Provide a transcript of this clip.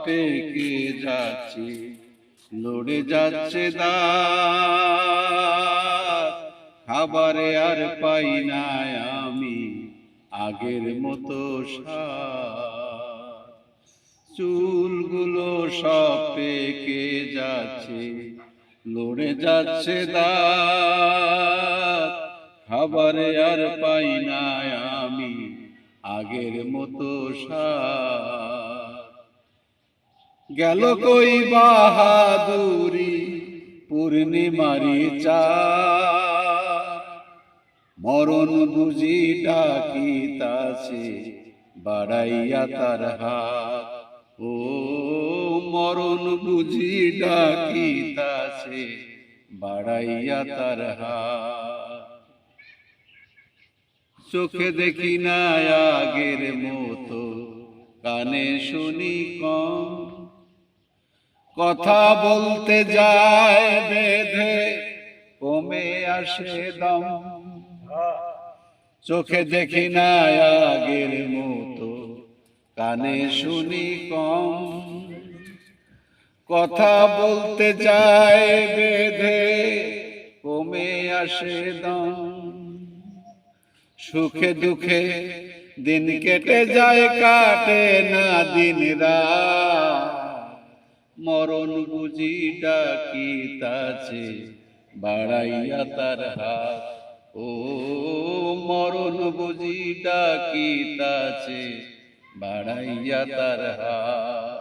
পেকে যাচ্ছে, লড়ে যাচ্ছে দাঁত। খাবারে আর পাই না আমি আগের মতো স্বাদ। চুলগুলো সব পেকে যাচ্ছে, লড়ে যাচ্ছে দাঁত। খাবারে আর পাই না আমি আগের মতো স্বাদ। গেল কই বাহাদুরি পূর্ণিমারি চাঁদ, মরণ বুঝি ডাকিতাছে বাড়াইয়া তার হাত। ও মরণ বুঝি ডাকিতাছে বাড়াইয়া তার হাত। চোখে দেখি না আগের মতো, কানে শুনি কম, কথা বলতে যায় বেঁধে কমে আসে দম। চোখে দেখি না আগের মতো, কানে শুনি কম, কথা বলতে যায় বেঁধে কমে আসে দম। সুখে দুঃখে দিন কেটে যায়, কাটে না দিন রাত। মরণ বুঝি ডাকিতাছে বাড়াইয়া তার হাত। ও মরণ বুঝি ডাকিতাছে বাড়াইয়া তার হাত।